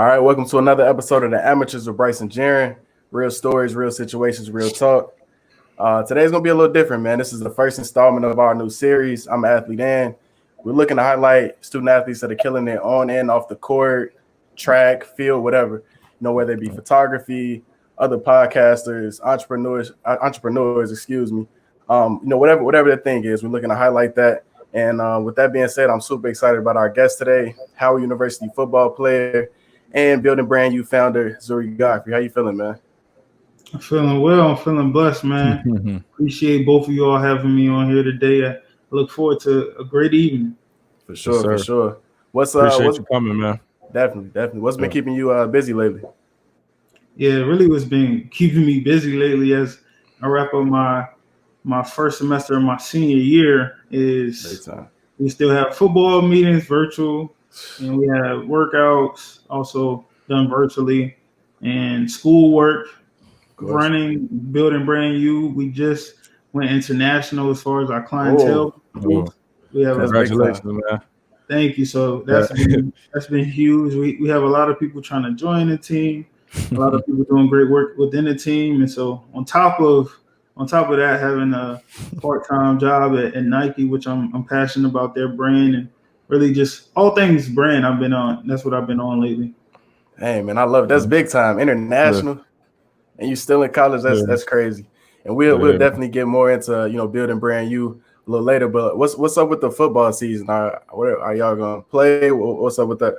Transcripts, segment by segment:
All right, welcome to another episode of the Amateurs with Bryce and Jaron. Real stories, real situations, real talk. Today's gonna be a little different, man. This is the first installment of our new series. I'm Athlete Dan. We're looking to highlight student athletes that are killing it on and off the court, track, field, whatever. Whether it be photography, other podcasters, entrepreneurs, excuse me. Whatever the thing is, we're looking to highlight that. And with that being said, I'm super excited about our guest today, Howard University football player and Building Brand U founder, Zuri Godfrey. How you feeling, man? I'm feeling well. I'm feeling blessed, man. Appreciate both of you all having me on here today. I look forward to a great evening. For sure, for sure. What's Appreciate you coming, man. Definitely. What's been keeping you busy lately? Yeah, really what's been keeping me busy lately as I wrap up my first semester of my senior year is we still have football meetings virtual, and we have workouts also done virtually, and schoolwork, running, Building Brand U. We just went international as far as our clientele. We have congratulations, man. Thank you. So that's been huge. We have a lot of people trying to join the team, a lot of people doing great work within the team, and so on top of that, having a part-time job at Nike, which I'm passionate about their brand and really just all things brand I've been on. That's what I've been on lately. Hey, man, I love it. That's big time. International, and you still in college. That's crazy. And we'll definitely get more into Building Brand U a little later. But what's up with the football season? Are y'all gonna play? What's up with that?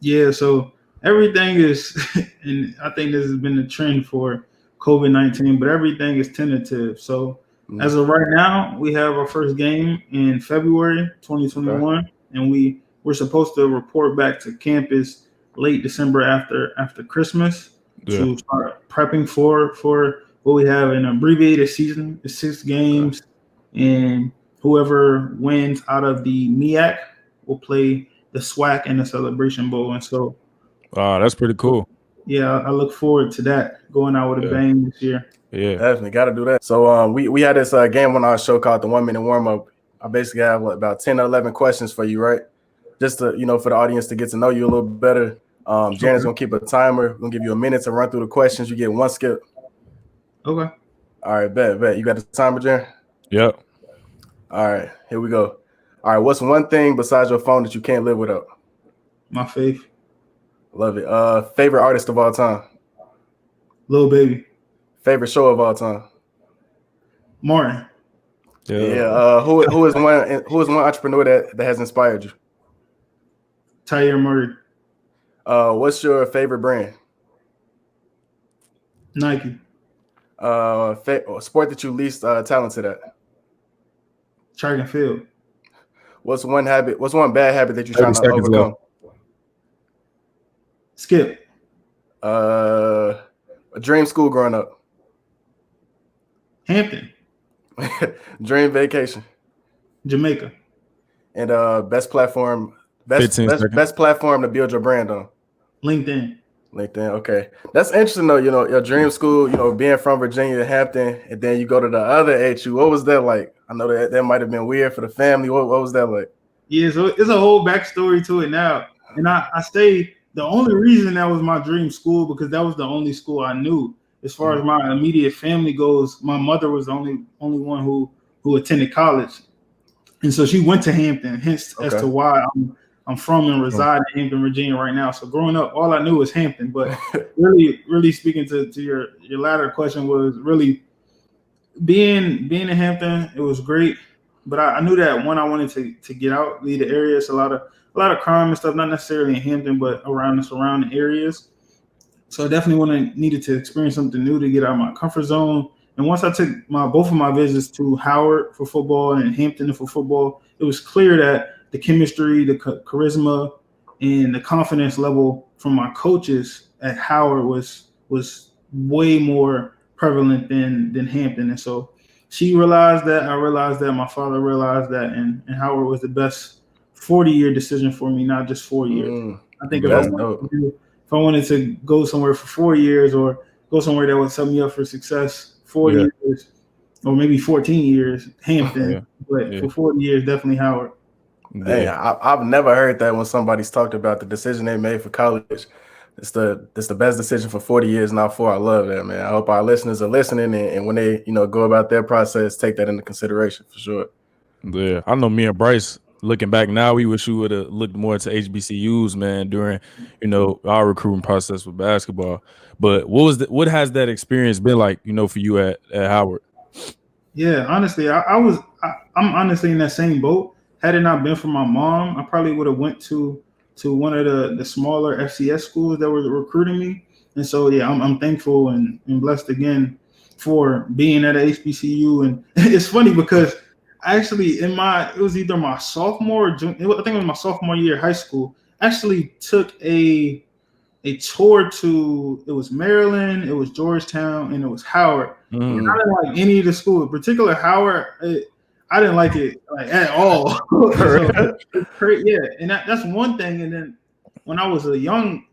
Yeah, so everything is, and I think this has been the trend for COVID-19, but everything is tentative. So as of right now, we have our first game in February 2021, and we're supposed to report back to campus late December after Christmas to start prepping for what we have an abbreviated season. It's 6 games, and whoever wins out of the MEAC will play the SWAC and the Celebration Bowl. And so, wow, that's pretty cool. Yeah, I look forward to that, going out with a bang this year. Yeah, definitely got to do that. So we had this game on our show called the 1 minute warm up. I basically have about 10 or 11 questions for you, right? Just to for the audience to get to know you a little better. Janet's gonna keep a timer. We're gonna give you a minute to run through the questions. You get 1 skip. Okay. All right, bet. You got the timer, Jan? Yep. All right, here we go. All right, what's one thing besides your phone that you can't live without? My faith. Love it. Favorite artist of all time? Lil Baby. Favorite show of all time? Martin. Yeah. Who is one entrepreneur that has inspired you? Tyre Murray. What's your favorite brand? Nike. Sport that you least talented at? Track and field. What's one bad habit that you're trying to overcome? Skip. A dream school growing up? Hampton. Dream vacation? Jamaica. And best platform to build your brand on? LinkedIn. Okay. That's interesting though, your dream school, being from Virginia to Hampton, and then you go to the other HU. What was that like? I know that might have been weird for the family. What was that like? Yeah, so it's a whole backstory to it now. And I stayed, the only reason that was my dream school, because that was the only school I knew. As far as my immediate family goes, my mother was the only one who attended college. And so she went to Hampton, hence as to why I'm from and reside in Hampton, Virginia right now. So growing up, all I knew was Hampton. But really speaking to your latter question, was really being in Hampton. It was great, but I knew that I wanted to get out, leave the area. It's a lot of crime and stuff, not necessarily in Hampton, but around the surrounding areas. So I definitely needed to experience something new to get out of my comfort zone. And once I took both of my visits to Howard for football and Hampton for football, it was clear that the chemistry, the charisma, and the confidence level from my coaches at Howard was way more prevalent than Hampton. And so she realized that, I realized that, my father realized that, and Howard was the best 40-year decision for me, not just 4 years. I think if I wanted to go somewhere for 4 years or go somewhere that would set me up for success, 4 years or maybe 14 years, Hampton. But for 40 years, definitely Howard. Hey, I've never heard that when somebody's talked about the decision they made for college. It's the best decision for 40 years, not for. I love that, man. I hope our listeners are listening, and when they go about their process, take that into consideration for sure. Yeah, I know me and Bryce, looking back now, we wish we would have looked more into HBCUs, man, during, our recruiting process with basketball. But what has that experience been like, for you at Howard? Yeah, honestly, I'm honestly in that same boat. Had it not been for my mom, I probably would have went to one of the smaller FCS schools that were recruiting me. And so yeah, I'm thankful and blessed again for being at a HBCU. And it's funny because actually it was either my sophomore or junior, I think it was my sophomore year of high school. I actually took a tour to, it was Maryland, it was Georgetown, and it was Howard. And I didn't like any of the schools, in particular Howard. I didn't like it like at all. So, it's crazy, yeah, and that's one thing. And then when I was a young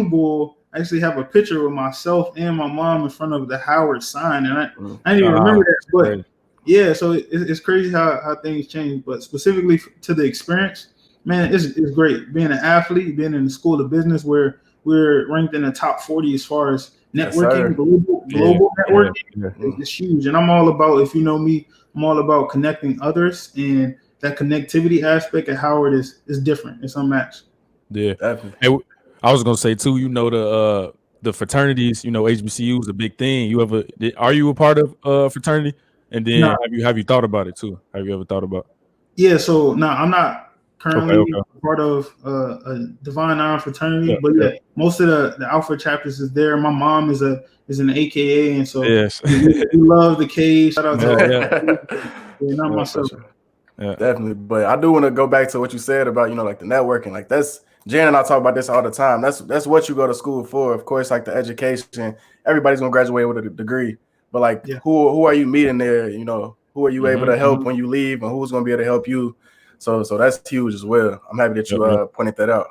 bull, I actually have a picture with myself and my mom in front of the Howard sign, and I didn't even remember that. But yeah, so it's crazy how things change. But specifically to the experience, man, it's great being an athlete, being in the school of business where we're ranked in the top 40 as far as networking, global networking. It's huge. And I'm all about, if you know me, I'm all about connecting others, and that connectivity aspect at Howard is different. It's unmatched. Yeah. Hey, I was gonna say too, the fraternities, HBCU is a big thing. Are you a part of fraternity? And then have you thought about it too? Have you ever thought about it? Yeah, so no, I'm not currently part of a Divine Iron fraternity, but yeah, most of the Alpha chapters is there. My mom is an AKA, and so we love the K. Shout out to not myself. Yeah. Definitely, but I do want to go back to what you said about like the networking. Like that's Jan and I talk about this all the time. That's what you go to school for. Of course, like the education, everybody's gonna graduate with a degree, but like who are you meeting there? Who are you able to help when you leave, and who's gonna be able to help you? So that's huge as well. I'm happy that you pointed that out.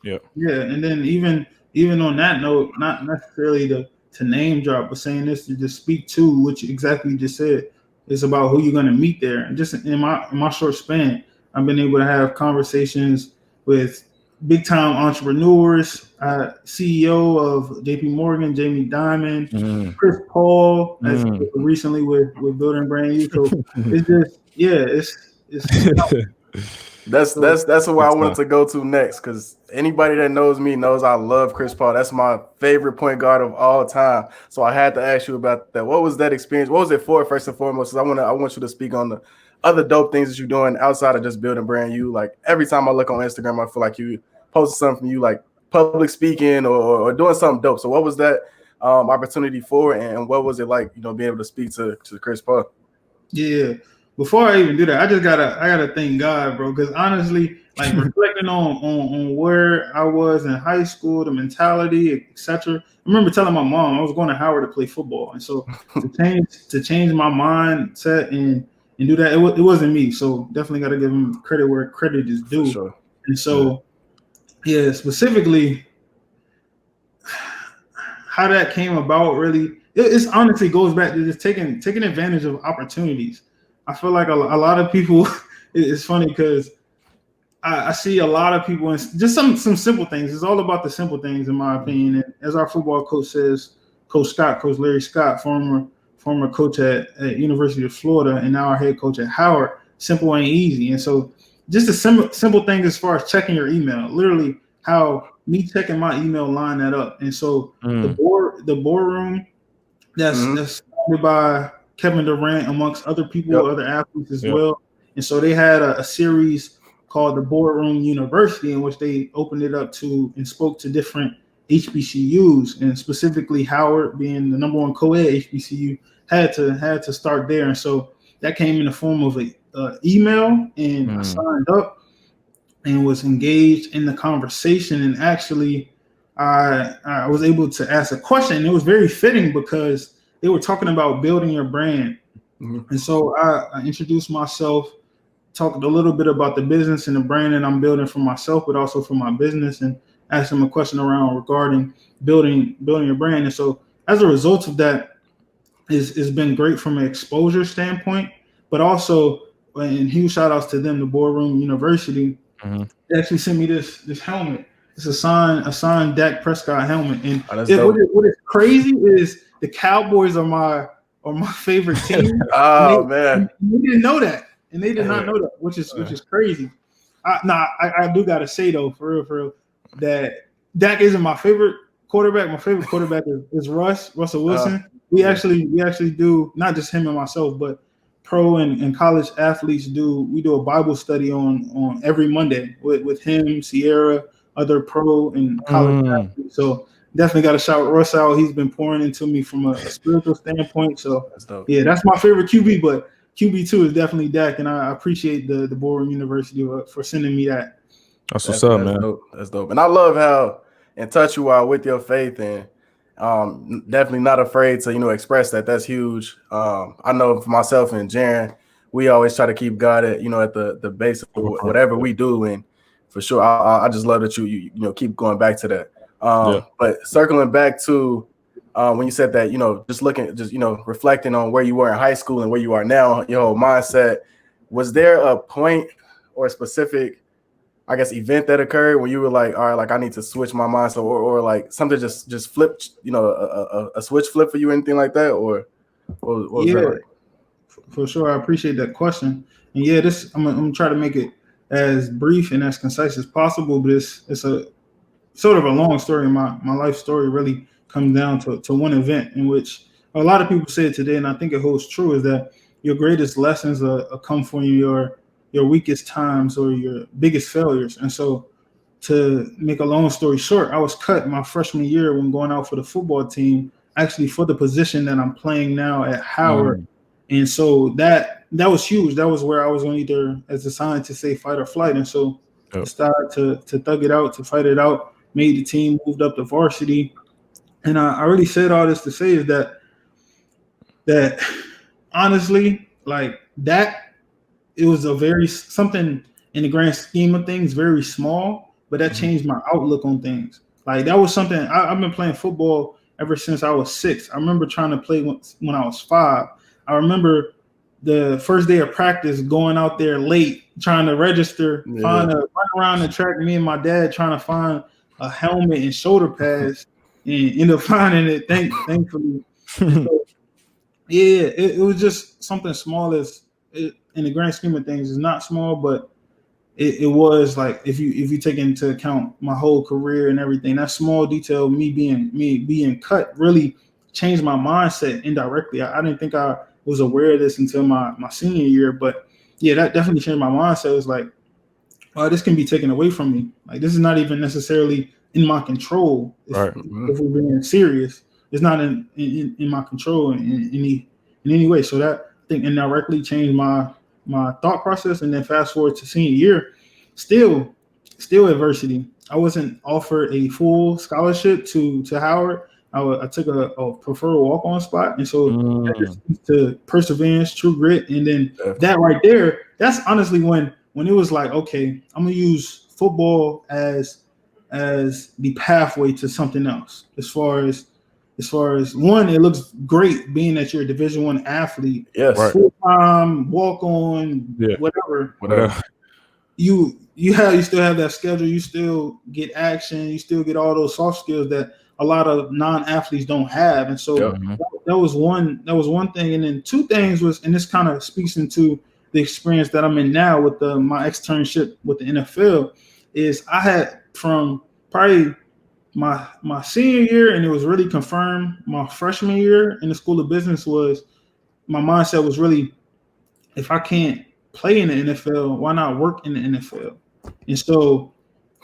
Yeah, and then even on that note, not necessarily to name drop, but saying this to just speak to what you exactly just said. It's about who you're going to meet there. And just in my short span, I've been able to have conversations with big time entrepreneurs, CEO of JP Morgan, Jamie Dimon, Chris Paul, as recently with Building Brand U. So it's just it's That's who I wanted to go to next, because anybody that knows me knows I love Chris Paul. That's my favorite point guard of all time. So I had to ask you about that. What was that experience? What was it for, first and foremost? Because I want you to speak on the other dope things that you're doing outside of just Building Brand U. Like every time I look on Instagram, I feel like you posted something from you, like public speaking or doing something dope. So what was that opportunity for, and what was it like, being able to speak to Chris Paul? Yeah. Before I even do that, I gotta thank God, bro. Because honestly, like reflecting on where I was in high school, the mentality, etc. I remember telling my mom I was going to Howard to play football, and so to change my mindset and do that, it wasn't me. So definitely got to give him credit where credit is due. Sure. And so, yeah, specifically how that came about, really, it honestly goes back to just taking advantage of opportunities. I feel like a lot of people, it's funny because I see a lot of people, and just some simple things. It's all about the simple things, in my opinion. And as our football coach says, Coach Larry Scott, former coach at University of Florida, and now our head coach at Howard, simple ain't easy. And so just a simple thing as far as checking your email, literally how me checking my email line that up. And so the boardroom that's started by Kevin Durant, amongst other people, other athletes as well. And so they had a series called the Boardroom University, in which they opened it up to and spoke to different HBCUs, and specifically Howard, being the number one co-ed HBCU, had to start there. And so that came in the form of a email, and I signed up and was engaged in the conversation. And actually, I was able to ask a question. And it was very fitting because they were talking about building your brand. And so I introduced myself, talked a little bit about the business and the brand that I'm building for myself, but also for my business, and asked them a question regarding building your brand. And so as a result of that, it's been great from an exposure standpoint, but also, and huge shout outs to them, the Boardroom University. They actually sent me this helmet. It's a signed Dak Prescott helmet. And dope. what is crazy is the Cowboys are my favorite team. Oh man, they didn't know that, and they did not know that, which is crazy. I do gotta say though, for real, that Dak isn't my favorite quarterback. My favorite quarterback is Russell Wilson. We actually do, not just him and myself, but pro and college athletes we do a Bible study on every Monday with him, Sierra, other pro and college athletes. So definitely got to shout Russ out. He's been pouring into me from a spiritual standpoint. So that's my favorite QB, but QB2 is definitely Dak, and I appreciate the Boardroom University for sending me that. That's what's up, man. Dope. That's dope. And I love how in touch you are with your faith, and definitely not afraid to express that. That's huge. I know for myself and Jaren, we always try to keep God at the base of whatever we do, and for sure I just love that you keep going back to that. But circling back to when you said that, just reflecting on where you were in high school and where you are now, your whole mindset, was there a point or a specific, I guess, event that occurred when you were like, all right, like I need to switch my mindset, or like something just flipped, a switch flip for you, anything like that, or what was that like? For sure, I appreciate that question. And yeah, I'm gonna try to make it as brief and as concise as possible, but it's a sort of a long story. My life story really comes down to one event in which a lot of people say it today, and I think it holds true, is that your greatest lessons come from your weakest times or your biggest failures. And so, to make a long story short, I was cut my freshman year when going out for the football team, actually for the position that I'm playing now at Howard. And so that was huge. That was where I was going to either, as assigned to say, fight or flight. And so I started to thug it out, to fight it out, made the team, moved up to varsity. And I really said all this to say is that honestly, like that, it was something in the grand scheme of things, very small, but that changed my outlook on things. Like that was something I've been playing football ever since I was 6. I remember trying to play when I was 5. I remember the first day of practice going out there late, trying to register, run around the track, me and my dad trying to find a helmet and shoulder pads, and end up finding it, thankfully. So, it was just something small in the grand scheme of things, it's not small, but it was like if you take into account my whole career and everything, that small detail, me being cut, really changed my mindset indirectly. I didn't think I was aware of this until my senior year, but yeah, that definitely changed my mindset. It was like, oh, this can be taken away from me. Like this is not even necessarily in my control. If we're being serious, it's not in my control in any way. So that I think indirectly changed my thought process. And then fast forward to senior year, still adversity. I wasn't offered a full scholarship to Howard. I took a preferred walk-on spot, and so to perseverance, true grit, and then that right there, that's honestly when it was like, okay, I'm gonna use football as the pathway to something else. As far as one, it looks great being that you're a Division I athlete, full-time, walk-on, whatever. You still have that schedule, you still get action, you still get all those soft skills that a lot of non-athletes don't have. And so that was one thing. And then two things was, and this kind of speaks into the experience that I'm in now with my externship with the NFL, is I had from probably my senior year, and it was really confirmed my freshman year in the School of Business, was my mindset was really, if I can't play in the NFL, why not work in the NFL? And so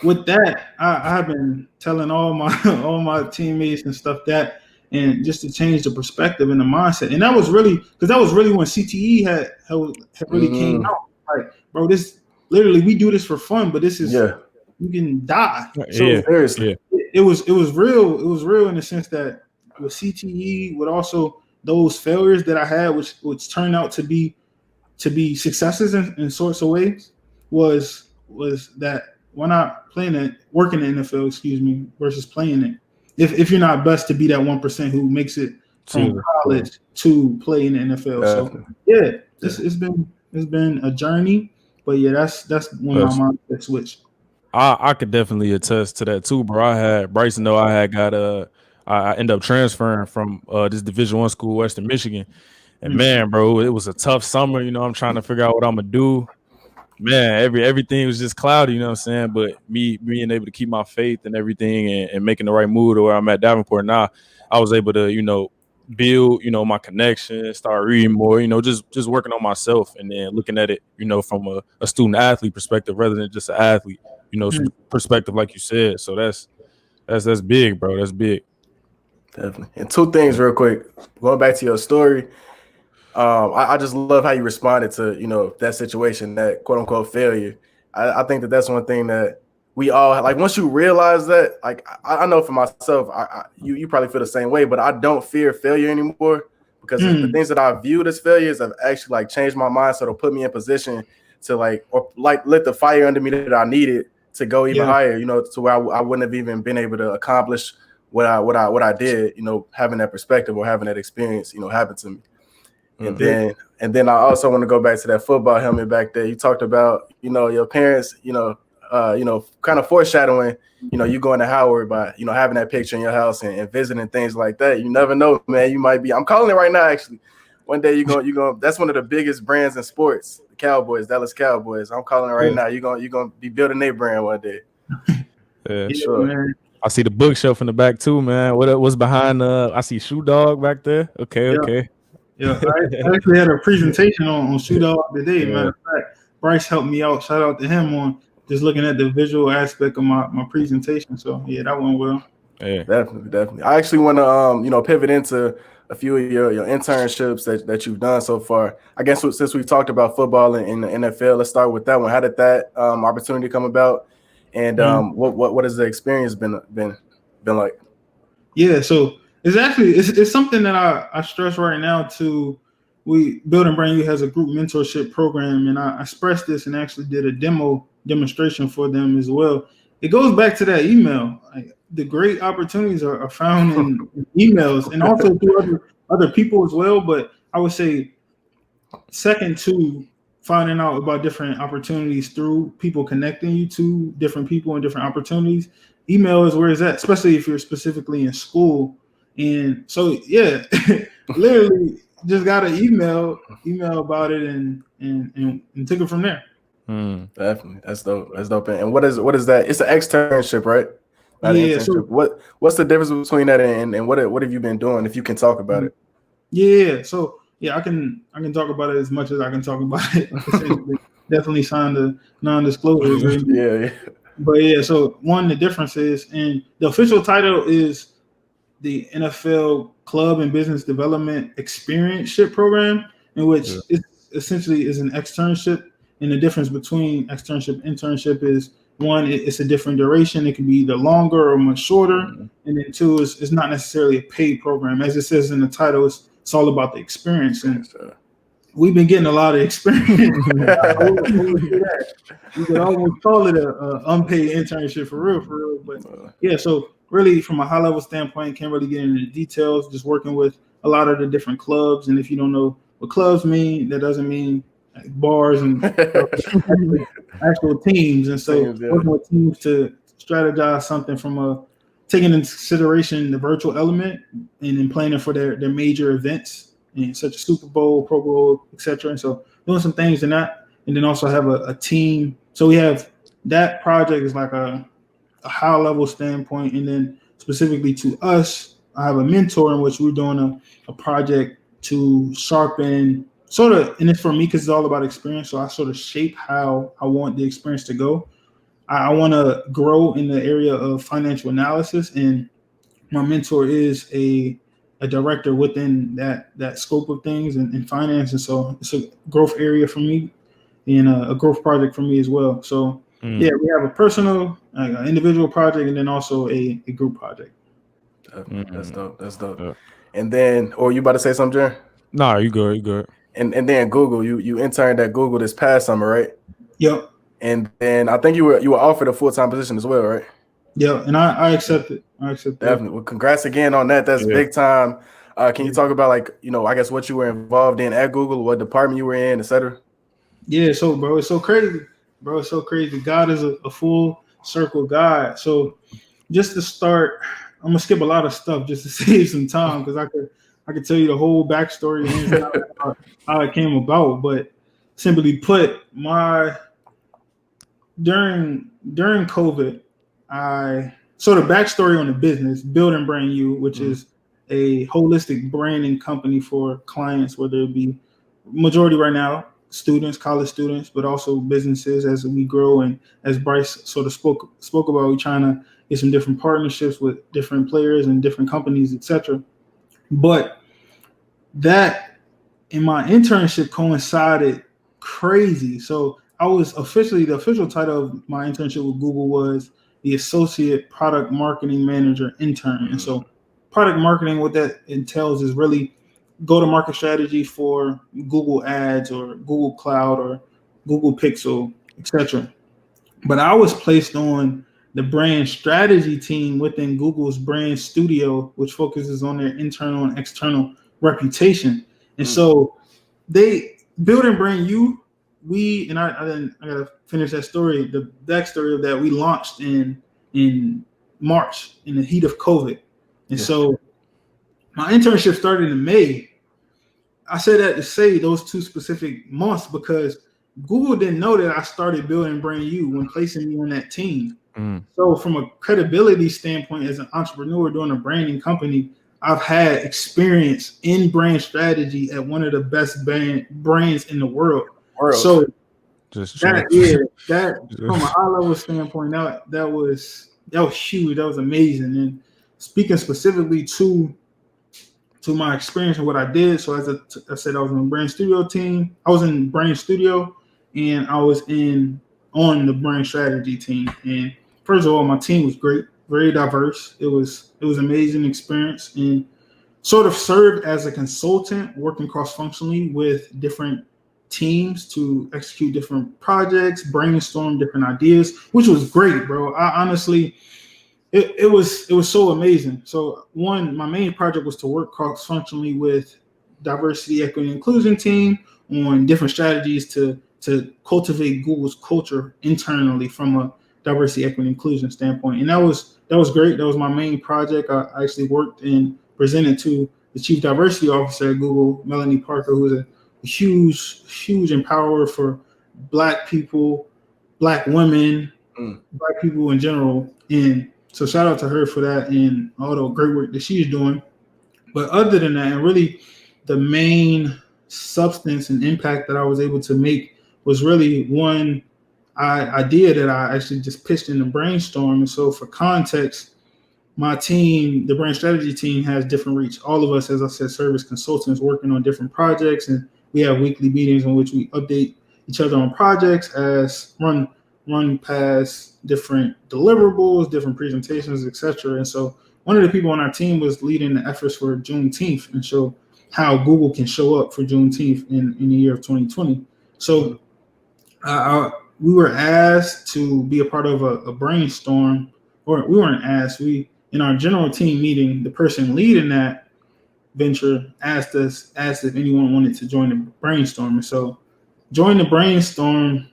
with that, I have been telling all my teammates and stuff that, and just to change the perspective and the mindset. And that was really when CTE had really came out. Like, bro, this literally, we do this for fun, but this is you can die. So seriously, it was real. It was real in the sense that with CTE, with also those failures that I had, which turned out to be successes in sorts of ways, was that why not working in the NFL, versus playing it? If you're not best to be that 1% who makes it from college to play in the NFL. So yeah, it's been a journey, but yeah, that's when my mindset switched. I could definitely attest to that too, bro. I had Bryson know I had got I ended up transferring from this Division I school, Western Michigan. And man, bro, it was a tough summer. You know, I'm trying to figure out what I'm gonna do. Man, everything was just cloudy, you know what I'm saying? But me being able to keep my faith and everything and making the right move to where I'm at Davenport now, I was able to, build, my connection, start reading more, just working on myself and then looking at it, from a student athlete perspective rather than just an athlete, perspective, like you said. So that's big, bro. That's big. Definitely. And two things real quick. Going back to your story. I just love how you responded to, that situation, that quote unquote failure. I think that's one thing that we all like. Once you realize that, like, I know for myself, you probably feel the same way, but I don't fear failure anymore because the things that I viewed as failures have actually like changed my mind. So it'll put me in position to like lit the fire under me that I needed to go even higher, to where I wouldn't have even been able to accomplish what I did, having that perspective or having that experience, happen to me. And then I also want to go back to that football helmet back there. You talked about, your parents, kind of foreshadowing, you going to Howard by, having that picture in your house and visiting things like that. You never know, man. You might be. I'm calling it right now, actually. One day you're going. That's one of the biggest brands in sports, the Cowboys, Dallas Cowboys. I'm calling it right now. You're gonna be building their brand one day. Yeah, sure. Man. I see the bookshelf in the back too, man. What's behind? I see Shoe Dog back there. Okay. Yeah, I actually had a presentation on Shoe Dog today. Matter of fact, Bryce helped me out. Shout out to him on just looking at the visual aspect of my presentation. So yeah, that went well. Yeah, definitely. I actually want to pivot into a few of your internships that you've done so far. I guess since we've talked about football in the NFL, let's start with that one. How did that opportunity come about, and what has the experience been like? Yeah, so it's something that I stress right now too. Building Brand U has a group mentorship program, and I expressed this and actually did a demonstration for them as well. It goes back to that email. Like, the great opportunities are found in emails and also through other people as well. But I would say second to finding out about different opportunities through people connecting you to different people and different opportunities, email is where it's at, especially if you're specifically in school. And so, yeah, literally just got an email about it and took it from there. Definitely. That's dope. And what is that? It's an externship, right? Not yeah. So what's the difference between that and what have you been doing, if you can talk about it? Yeah. So yeah, I can talk about it as much as I can talk about it. Definitely signed a non-disclosure agreement. Yeah. But yeah, so the difference is, and the official title is the NFL Club and Business Development Experience-ship Program, in which it essentially is an externship. And the difference between externship and internship is, one, it's a different duration. It can be either longer or much shorter. And then two, it's not necessarily a paid program. As it says in the title, it's all about the experience. And we've been getting a lot of experience. You could almost call it a unpaid internship for real. But yeah, so really from a high level standpoint, can't really get into the details, just working with a lot of the different clubs. And if you don't know what clubs mean, that doesn't mean bars and actual teams. And so working with teams to strategize something from taking into consideration the virtual element and then planning for their major events, and such as Super Bowl, Pro Bowl, etc. And so doing some things in that, and then also have a team. So we have that project is like a high level standpoint, and then specifically to us, I have a mentor in which we're doing a project to sharpen sort of, and it's for me because it's all about experience. So I sort of shape how I want the experience to go. I want to grow in the area of financial analysis, and my mentor is a director within that scope of things and finance. And so it's a growth area for me and a growth project for me as well. So yeah, we have a personal, an individual project, and then also a group project. That's dope. Yeah. And then, or you about to say something, Jaron? Nah, you good. And then Google, you interned at Google this past summer, right? Yep. And then I think you were offered a full-time position as well, right? Yeah, and I accepted. Definitely. Well, congrats again on that. That's big time. Can you talk about, like, I guess what you were involved in at Google, what department you were in, et cetera? Yeah, so bro, it's so crazy. God is a fool. circle guide. So just to start, I'm gonna skip a lot of stuff just to save some time because I could tell you the whole backstory and how it came about. But simply put, during COVID, so the backstory on the business, Build and Brand You, which is a holistic branding company for clients, whether it be majority right now students, college students, but also businesses as we grow. And as Bryce sort of spoke about, we're trying to get some different partnerships with different players and different companies, etc. But that in my internship coincided crazy. So I was the official title of my internship with Google was the Associate Product Marketing Manager Intern. And so product marketing, what that entails is really go-to-market strategy for Google Ads or Google Cloud or Google Pixel, etc. But I was placed on the brand strategy team within Google's brand studio, which focuses on their internal and external reputation. And so they Build and Brand You, I gotta finish that story. The backstory of that, we launched in March in the heat of COVID. And so my internship started in May. I say that to say those 2 specific months because Google didn't know that I started Build and Brand You when placing me on that team. So from a credibility standpoint, as an entrepreneur doing a branding company, I've had experience in brand strategy at one of the best brands in the world. So that from a high level standpoint, that was huge. That was amazing. And speaking specifically to my experience and what I did. So as I said, I was in the brand studio team. I was in brand studio and I was on the brand strategy team. And first of all, my team was great, very diverse. It was amazing experience and sort of served as a consultant working cross-functionally with different teams to execute different projects, brainstorm different ideas, which was great, bro. I honestly, it was so amazing. So my main project was to work cross-functionally with diversity, equity, and inclusion team on different strategies to cultivate Google's culture internally from a diversity, equity, and inclusion standpoint. And that was great. That was my main project. I actually worked and presented to the chief diversity officer at Google, Melanie Parker, who is a huge empowerer for Black people, Black women, Black people in general. And so shout out to her for that and all the great work that she's doing. But other than that, and really the main substance and impact that I was able to make was really one idea that I actually just pitched in the brainstorm. And so for context, my team, the brand strategy team, has different reach. All of us, as I said, service consultants working on different projects, and we have weekly meetings in which we update each other on projects as run past different deliverables, different presentations, etc. And so one of the people on our team was leading the efforts for Juneteenth and show how Google can show up for Juneteenth in the year of 2020. So we were asked to be a part of a brainstorm, or we weren't asked. In our general team meeting, the person leading that venture asked if anyone wanted to join the brainstorm. And so joined the brainstorm,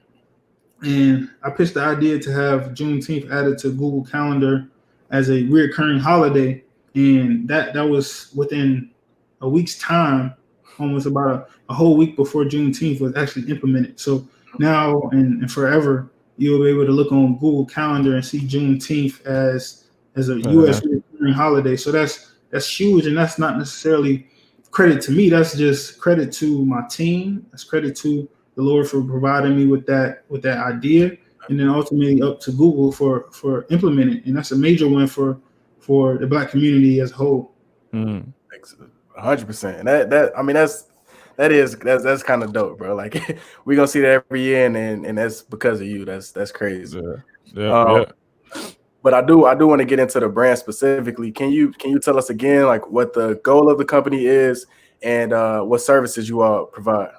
and I pitched the idea to have Juneteenth added to Google Calendar as a reoccurring holiday. And that was within a week's time, almost about a whole week before Juneteenth was actually implemented. So now and forever, you'll be able to look on Google Calendar and see Juneteenth as a U.S. recurring holiday. So that's huge, and that's not necessarily credit to me. That's just credit to my team. That's credit to the Lord for providing me with that idea, and then ultimately up to Google for implementing. And that's a major win for the Black community as a whole. 100%. That's kind of dope, bro. Like we're gonna see that every year, and that's because of you. That's crazy. Yeah. But I do want to get into the brand specifically. Can you tell us again, like what the goal of the company is and what services you all provide?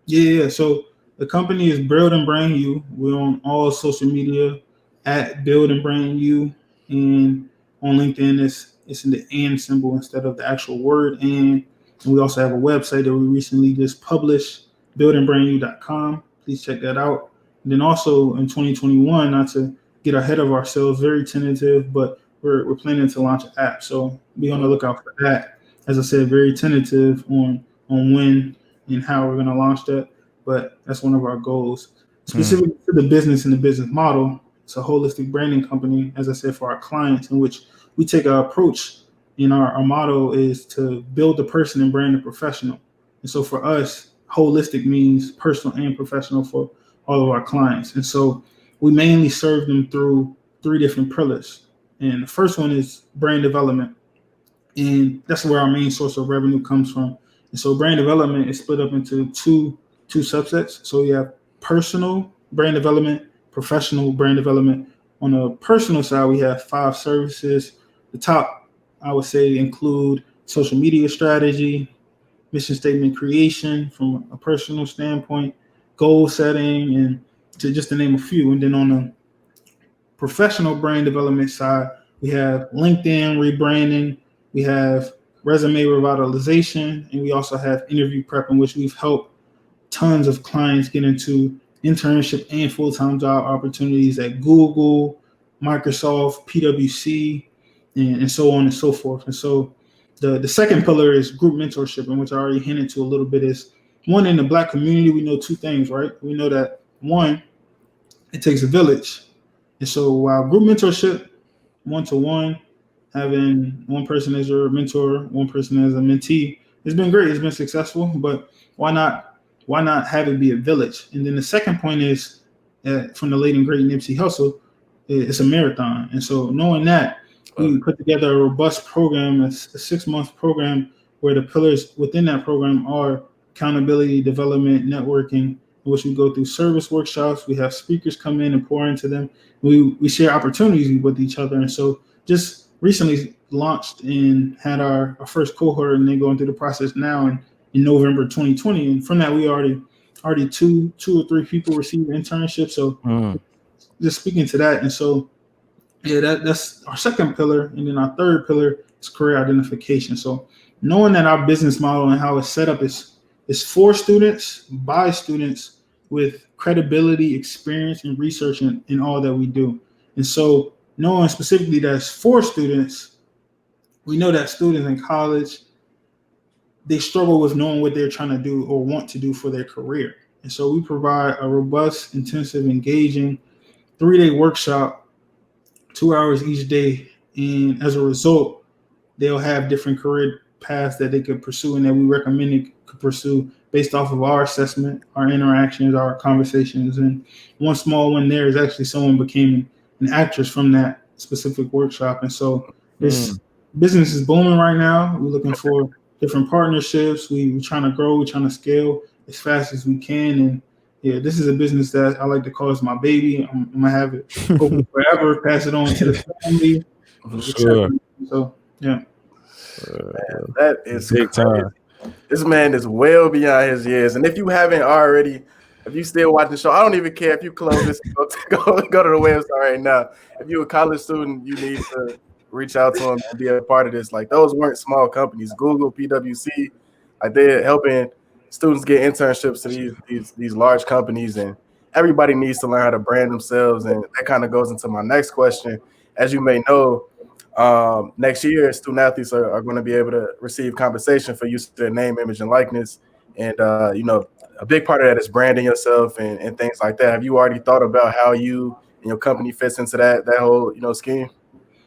Yeah. So the company is Build and Brand You. We're on all social media at Build and Brand You, and on LinkedIn it's in the and symbol instead of the actual word and we also have a website that we recently just published, buildandbrandyou.com. Please check that out. And then also in 2021, not to get ahead of ourselves. Very tentative, but we're planning to launch an app, so be on the lookout for that. As I said, very tentative on when and how we're going to launch that, but that's one of our goals. Specific to the business and the business model, it's a holistic branding company, as I said, for our clients, in which we take our approach. And our motto is to build the person and brand the professional. And so for us, holistic means personal and professional for all of our clients. And so we mainly serve them through 3 different pillars. And the first one is brand development. And that's where our main source of revenue comes from. And so brand development is split up into two subsets. So you have personal brand development, professional brand development. On the personal side, we have 5 services. The top, I would say, include social media strategy, mission statement creation from a personal standpoint, goal setting, and to name a few. And then on the professional brand development side, we have LinkedIn rebranding, we have resume revitalization, and we also have interview prep, in which we've helped tons of clients get into internship and full-time job opportunities at Google, Microsoft, PwC, and so on and so forth. And so the second pillar is group mentorship, in which I already hinted to a little bit. Is one, in the Black community, we know 2 things, right? We know that, one, it takes a village. And so while group mentorship, one-to-one, having one person as your mentor, one person as a mentee, it's been great. It's been successful, but why not have it be a village? And then the second point is, from the late and great Nipsey Hussle, it's a marathon. And so knowing that, we put together a robust program, a 6-month program, where the pillars within that program are accountability, development, networking, in which we go through service workshops. We have speakers come in and pour into them. We share opportunities with each other. And so just recently launched and had our first cohort, and they're going through the process now in November 2020. And from that, we already 2 or 3 people received internships. So just speaking to that. And so, yeah, that's our second pillar. And then our third pillar is career identification. So knowing that our business model and how it's set up is for students, by students, with credibility, experience, and research in all that we do. And so knowing specifically that it's for students, we know that students in college, they struggle with knowing what they're trying to do or want to do for their career. And so we provide a robust, intensive, engaging 3-day workshop, 2 hours each day. And as a result, they'll have different career paths that they could pursue and that we recommend they could pursue based off of our assessment, our interactions, our conversations. And one small one there is actually someone became an actress from that specific workshop. And so this business is booming right now. We're looking for different partnerships. We're trying to grow. We're trying to scale as fast as we can. And yeah, this is a business that I like to call as my baby. I'm gonna have it open forever, pass it on to the family. Sure. So yeah. Man, that is big time. This man is well beyond his years. And if you haven't already, if you still watching the show, I don't even care if you close this, go to the website right now. If you're a college student, you need to reach out to him and be a part of this. Like, those weren't small companies. Google, PwC, like, they're helping students get internships to these large companies, and everybody needs to learn how to brand themselves. And that kind of goes into my next question. As you may know, next year, student athletes are going to be able to receive compensation for use of their name, image, and likeness. And, a big part of that is branding yourself and things like that. Have you already thought about how you and your company fits into that whole, scheme?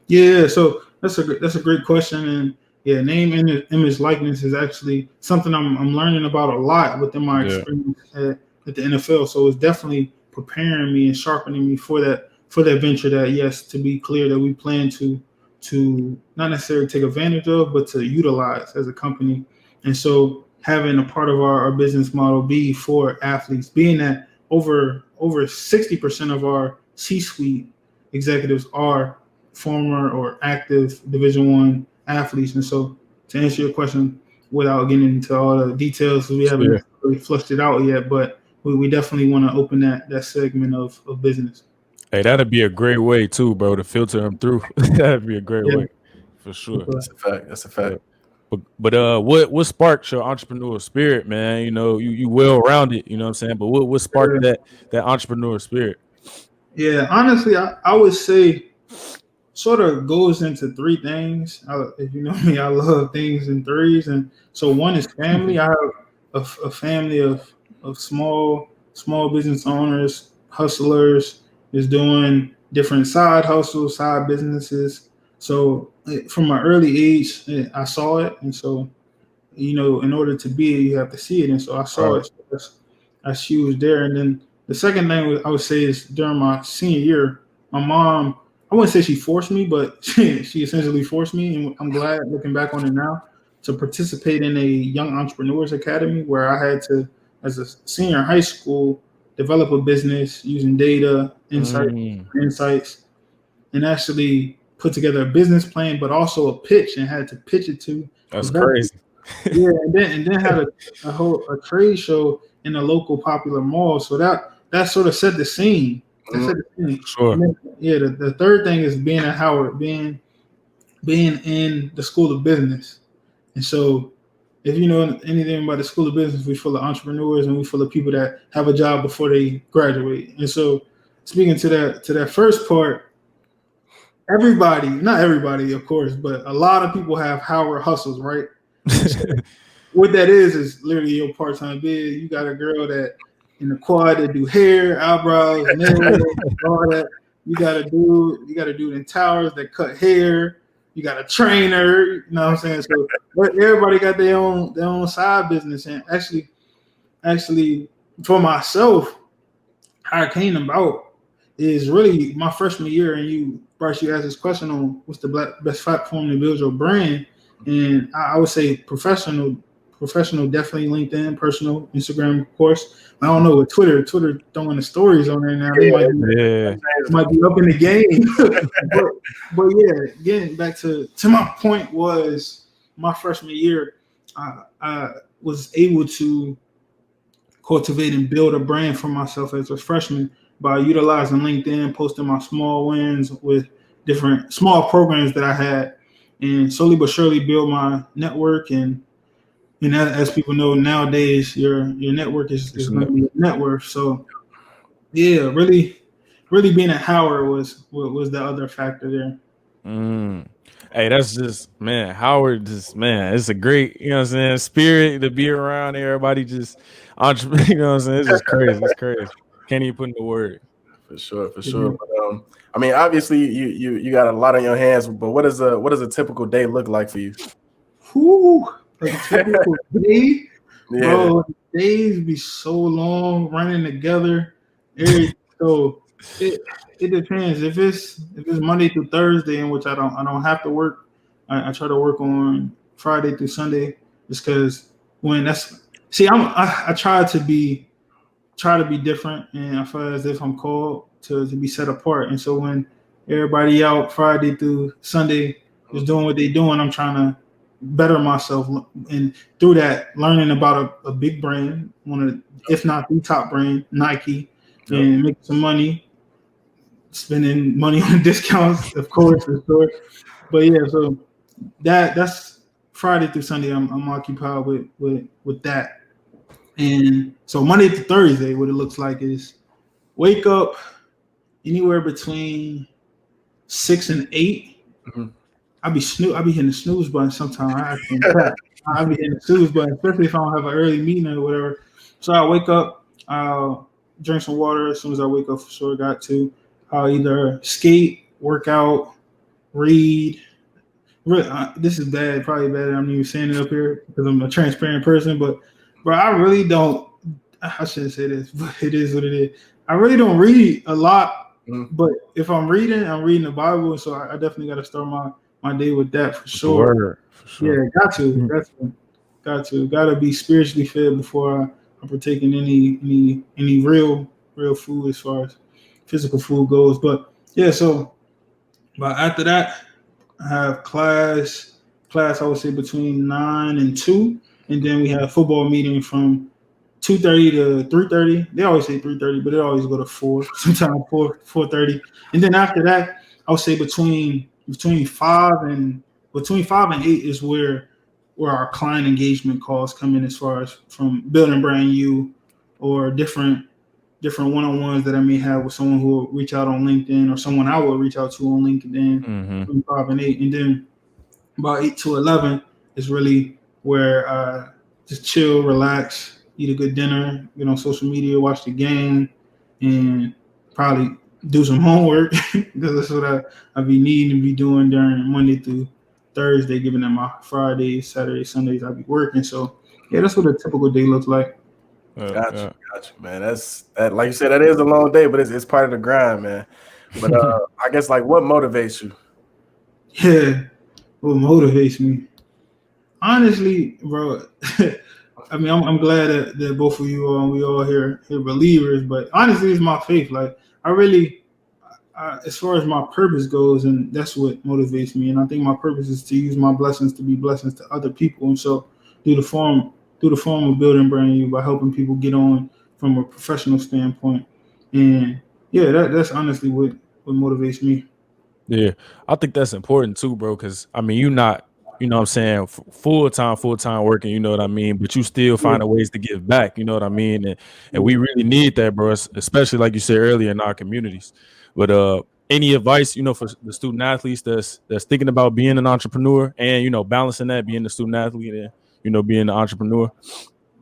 Yeah, so that's a great question. And yeah, name, image, likeness is actually something I'm learning about a lot within my experience at the NFL. So it's definitely preparing me and sharpening me for that venture. That, yes, to be clear, that we plan to not necessarily take advantage of, but to utilize as a company. And so having a part of our business model be for athletes, being that over 60% of our C-suite executives are former or active Division I athletes. And so to answer your question, without getting into all the details, we haven't really flushed it out yet, but we definitely want to open that segment of business. Hey, that'd be a great way too, bro, to filter them through. That'd be a great way, for sure. That's a fact. But what sparked your entrepreneurial spirit, man? You well rounded, you know what I'm saying? But what sparked that entrepreneurial spirit? Yeah, honestly, I would say sort of goes into three things. If you know me, I love things in threes, and so one is family. I have a family of small business owners, hustlers, is doing different side hustles, side businesses. So from an early age, I saw it, and so in order to be it, you have to see it, and so I saw Right. it. So that's huge there. And then the second thing I would say is during my senior year, my mom, I wouldn't say she forced me, but she essentially forced me, and I'm glad looking back on it now, to participate in a Young Entrepreneurs Academy where I had to, as a senior in high school, develop a business using data, insights, and actually put together a business plan, but also a pitch, and had to pitch it to That's investors. crazy. Yeah, and then had a trade show in a local popular mall. So that sort of set the scene. That set the scene. Sure. And then, yeah, the third thing is being at Howard, being in the School of Business. And so if you know anything about the School of Business, we're full of entrepreneurs and we're full of people that have a job before they graduate. And so speaking to that first part, everybody, not everybody, of course, but a lot of people have Howard hustles, right? So what that is literally your part-time biz. You got a girl that in the quad that do hair, eyebrows, nails, all that. You got a dude in towers that cut hair. You got a trainer, you know what I'm saying? So but everybody got their own side business. And actually for myself, how it came about is really my freshman year. And Bryce, you asked this question on what's the best platform to build your brand. And I would say professional, definitely LinkedIn, personal, Instagram, of course. I don't know with Twitter throwing the stories on there now. They might be up in the game. but yeah, getting back to my point was my freshman year, I was able to cultivate and build a brand for myself as a freshman by utilizing LinkedIn, posting my small wins with different small programs that I had, and slowly but surely build my network. And as people know nowadays, your network is going to be a net worth. So yeah, really being at Howard was the other factor there. Hey, that's just, man, Howard, just, man, it's a great, you know what I'm saying, spirit to be around everybody, just entrepreneur, you know what I'm saying? It's just crazy. It's crazy. Can't even put in the word. For sure. But, I mean, obviously you got a lot on your hands, but what does a typical day look like for you? A typical day, bro. Days be so long running together. So it depends. If it's Monday through Thursday, in which I don't have to work, I try to work on Friday through Sunday, just because I try to be different, and I feel as if I'm called to be set apart. And so when everybody out Friday through Sunday is doing what they're doing, I'm trying to better myself, and through that learning about a big brand, one of if not the top brand, Nike, and making some money, spending money on discounts, of course, for sure. But yeah, so that's Friday through Sunday. I'm occupied with that. And so Monday to Thursday, what it looks like is wake up anywhere between 6 and 8. Mm-hmm. I be hitting the snooze button sometimes. I be hitting the snooze button, especially if I don't have an early meeting or whatever. So I wake up, I'll drink some water as soon as I wake up, for sure. Got to. I'll either skate, work out, read. This is bad, probably bad. I'm even saying it up here because I'm a transparent person, but I really don't. I shouldn't say this, but it is what it is. I really don't read a lot, but if I'm reading the Bible, so I definitely got to start my day with that for sure. Yeah, got to be spiritually fed before I partake in any real food as far as physical food goes. But yeah, so but after that, I have class. I would say between 9 and 2, and then we have football meeting from 2:30 to 3:30. They always say 3:30, but it always go to 4. Sometimes 4:30, and then after that, I would say between 5 and 8 is where our client engagement calls come in, as far as from building brand new or different different one-on-ones that I may have with someone who will reach out on LinkedIn or someone I will reach out to on LinkedIn, between 5 and 8. And then about 8 to 11 is really where just chill, relax, eat a good dinner, get on social media, watch the game, and probably do some homework because that's what I be needing to be doing during Monday through Thursday, given that my Fridays, Saturdays, Sundays I be working. So yeah, that's what a typical day looks like. Gotcha, man. That like you said, that is a long day, but it's part of the grind, man. But I guess like what motivates you? Yeah, what motivates me? Honestly, bro, I mean, I'm glad that both of you we all here believers, but honestly, it's my faith. Like I really, as far as my purpose goes, and that's what motivates me. And I think my purpose is to use my blessings to be blessings to other people. And so, through the form of building brand new by helping people get on from a professional standpoint, and yeah, that's honestly what motivates me. Yeah, I think that's important too, bro. Because I mean, you're not, you know what I'm saying, full time working, you know what I mean, but you still Yeah, finding ways to give back, you know what I mean, and we yeah. really need that, bro, especially like you said earlier in our communities. But any advice, you know, for the student athletes that's thinking about being an entrepreneur and you know balancing that, being a student athlete and you know being an entrepreneur?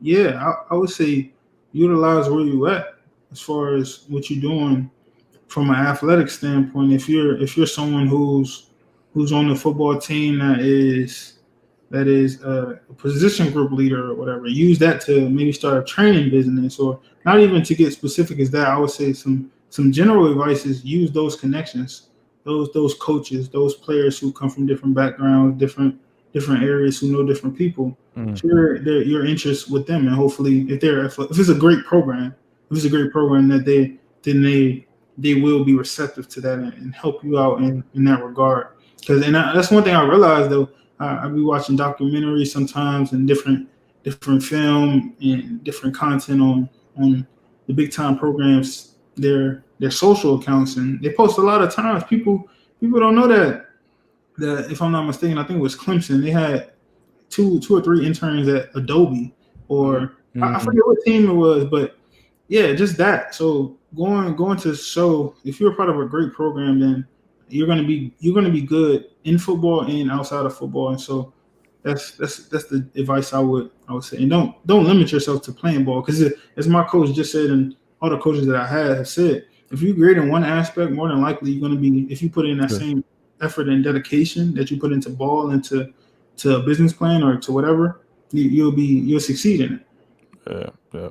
Yeah, I would say utilize where you at as far as what you're doing from an athletic standpoint. If you're someone who's on the football team that is a position group leader or whatever, use that to maybe start a training business, or not even to get specific as that. I would say some general advice is use those connections, those coaches, those players who come from different backgrounds, different areas, who know different people. Mm. Share your interests with them, and hopefully, if it's a great program, that they will be receptive to that and help you out in that regard. Because that's one thing I realized though. I be watching documentaries sometimes and different film and different content on the big time programs, their social accounts, and they post a lot of times. People don't know that if I'm not mistaken, I think it was Clemson. They had two or three interns at Adobe, or I Mm-hmm. forget what team it was, but yeah, just that. So going to show if you're a part of a great program, then you're gonna be good in football and outside of football. And so that's the advice I would say. And don't limit yourself to playing ball, because as my coach just said, and all the coaches that I had have said, if you're great in one aspect, more than likely you're gonna be, if you put in that Sure. same effort and dedication that you put into ball, into to a business plan or to whatever, you'll succeed in it. Yeah, yeah.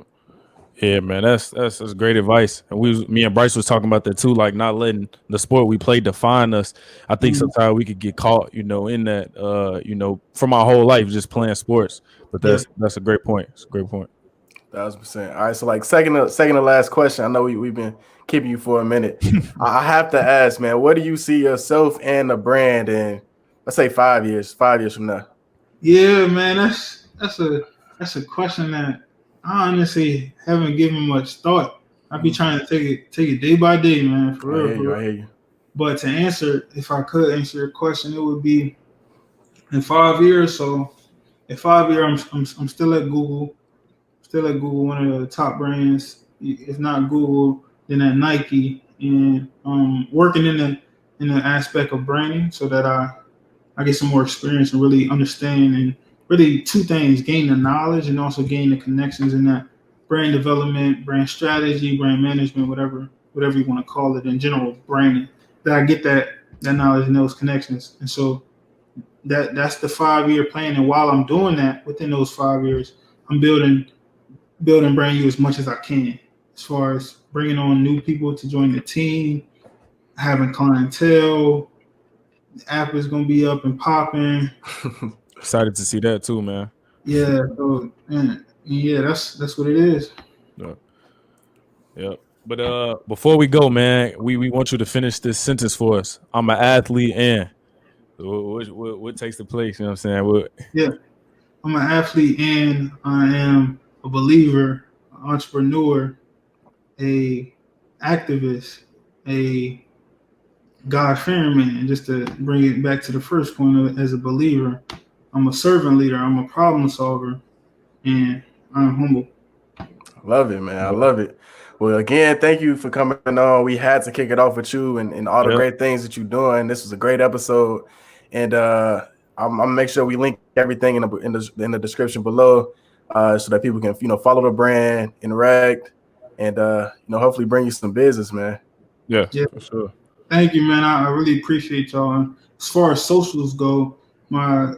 Yeah, man, that's great advice. And me and Bryce was talking about that too, like not letting the sport we play define us. I think Mhm. sometimes we could get caught, you know, in that, you know, from our whole life just playing sports. But Yeah. that's a great point. It's a great point. 1,000%. All right, so like second to last question. I know we've been keeping you for a minute. I have to ask, man, what do you see yourself and the brand in, let's say 5 years, 5 years from now? Yeah, man, that's a question that I honestly haven't given much thought. I be trying to take it day by day, man, for I real, hear for you. real. I hear you. But to answer, if I could answer your question, it would be in 5 years. So in 5 years, I'm still at Google, one of the top brands. If not Google, then at Nike, and working in the aspect of branding, so that I get some more experience and really understand, and really two things: gain the knowledge and also gain the connections in that brand development, brand strategy, brand management, whatever you want to call it, in general branding. That I get that knowledge and those connections, and so that's the 5 year plan. And while I'm doing that, within those 5 years, I'm building brand new as much as I can, as far as bringing on new people to join the team, having clientele. The app is gonna be up and popping. Excited to see that too, man. Yeah, so yeah, that's what it is. Yeah. Yeah. But before we go, man, we want you to finish this sentence for us. I'm an athlete and what takes the place, you know what I'm saying? Yeah, I'm an athlete and I am a believer, an entrepreneur, a activist, a God-fearing man. And just to bring it back to the first point of, as a believer, I'm a servant leader, I'm a problem solver, and I'm humble. Love it, man. I love it. Well, again, thank you for coming on. We had to kick it off with you and all the great things that you're doing. This was a great episode, and I'm gonna make sure we link everything in the description below, so that people can follow the brand, interact, and hopefully bring you some business, man. Yeah, for sure. Thank you, man. I really appreciate y'all. And as far as socials go, my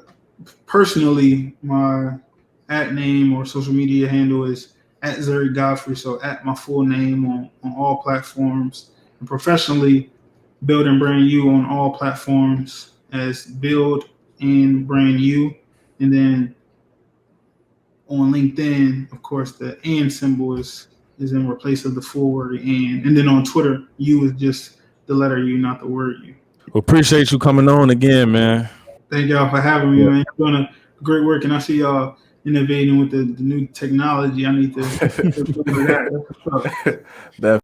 at name or social media handle is at Zuri Godfrey. So at my full name on all platforms. And professionally, Build and Brand You on all platforms as Build and Brand You. And then on LinkedIn, of course, the and symbol is in replace of the full word and. And then on Twitter, U is just the letter U, not the word U. Well, appreciate you coming on again, man. Thank y'all for having me, man. You're doing a great work, and I see y'all innovating with the new technology. I need to do that. That